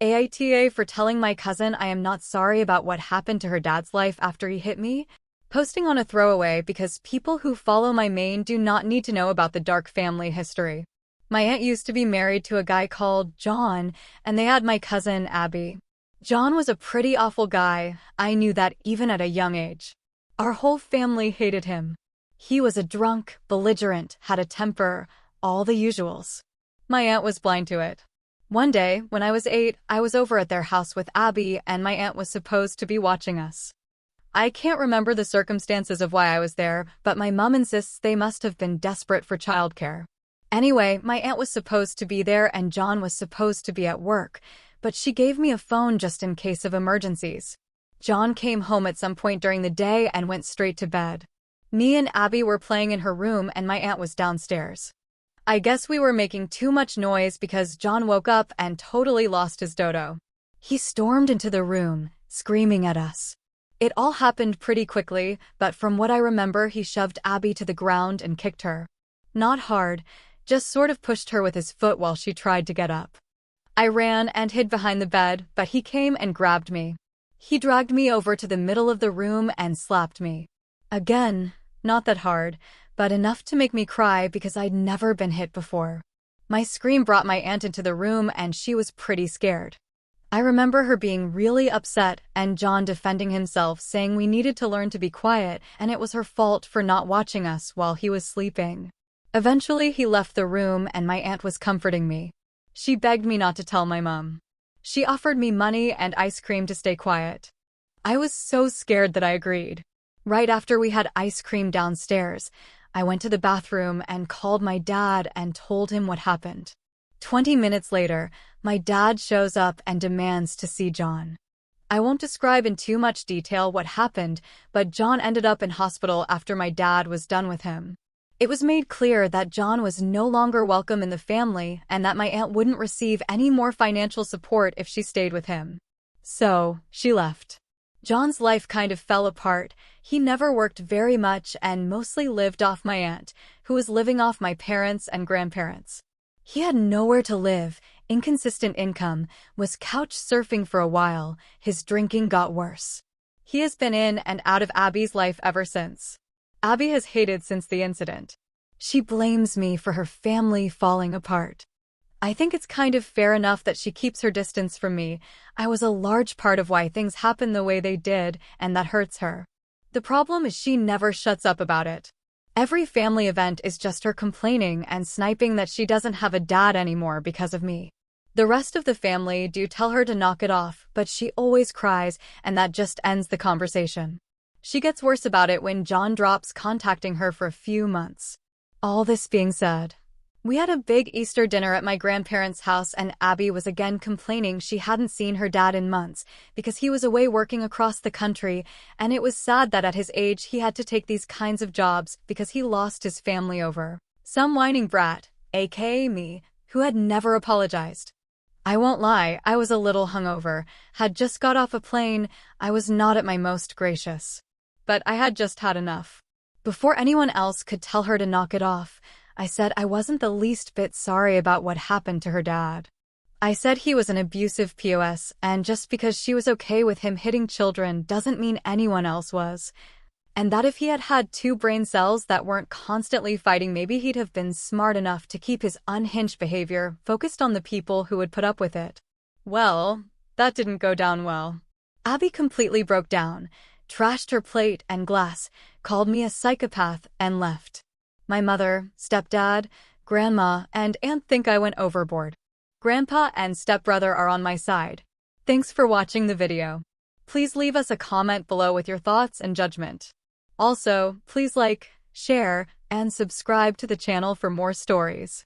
AITA for telling my cousin I am not sorry about what happened to her dad's life after he hit me. Posting on a throwaway because people who follow my main do not need to know about the dark family history. My aunt used to be married to a guy called John, and they had my cousin Abby. John was a pretty awful guy. I knew that even at a young age. Our whole family hated him. He was a drunk, belligerent, had a temper, all the usuals. My aunt was blind to it. One day, when I was 8, I was over at their house with Abby, and my aunt was supposed to be watching us. I can't remember the circumstances of why I was there, but my mom insists they must have been desperate for childcare. Anyway, my aunt was supposed to be there and John was supposed to be at work, but she gave me a phone just in case of emergencies. John came home at some point during the day and went straight to bed. Me and Abby were playing in her room and my aunt was downstairs. I guess we were making too much noise because John woke up and totally lost his dodo. He stormed into the room, screaming at us. It all happened pretty quickly, but from what I remember, he shoved Abby to the ground and kicked her. Not hard, just sort of pushed her with his foot while she tried to get up. I ran and hid behind the bed, but he came and grabbed me. He dragged me over to the middle of the room and slapped me. Again, not that hard, but enough to make me cry because I'd never been hit before. My scream brought my aunt into the room and she was pretty scared. I remember her being really upset and John defending himself, saying we needed to learn to be quiet and it was her fault for not watching us while he was sleeping. Eventually he left the room and my aunt was comforting me. She begged me not to tell my mom. She offered me money and ice cream to stay quiet. I was so scared that I agreed. Right after we had ice cream downstairs, I went to the bathroom and called my dad and told him what happened. 20 minutes later, my dad shows up and demands to see John. I won't describe in too much detail what happened, but John ended up in hospital after my dad was done with him. It was made clear that John was no longer welcome in the family and that my aunt wouldn't receive any more financial support if she stayed with him. So, she left. John's life kind of fell apart. He never worked very much and mostly lived off my aunt, who was living off my parents and grandparents. He had nowhere to live, inconsistent income, was couch surfing for a while, his drinking got worse. He has been in and out of Abby's life ever since. Abby has hated since the incident. She blames me for her family falling apart. I think it's kind of fair enough that she keeps her distance from me. I was a large part of why things happened the way they did, and that hurts her. The problem is she never shuts up about it. Every family event is just her complaining and sniping that she doesn't have a dad anymore because of me. The rest of the family do tell her to knock it off, but she always cries, and that just ends the conversation. She gets worse about it when John drops contacting her for a few months. All this being said, we had a big Easter dinner at my grandparents' house and Abby was again complaining she hadn't seen her dad in months because he was away working across the country, and it was sad that at his age he had to take these kinds of jobs because he lost his family over some whining brat, aka me, who had never apologized. I won't lie, I was a little hungover, had just got off a plane, I was not at my most gracious. But I had just had enough. Before anyone else could tell her to knock it off, I said I wasn't the least bit sorry about what happened to her dad. I said he was an abusive POS, and just because she was okay with him hitting children doesn't mean anyone else was. And that if he had had 2 brain cells that weren't constantly fighting, maybe he'd have been smart enough to keep his unhinged behavior focused on the people who would put up with it. Well, that didn't go down well. Abby completely broke down, trashed her plate and glass, called me a psychopath, and left. My mother, stepdad, grandma, and aunt think I went overboard. Grandpa and stepbrother are on my side. Thanks for watching the video. Please leave us a comment below with your thoughts and judgment. Also, please like, share, and subscribe to the channel for more stories.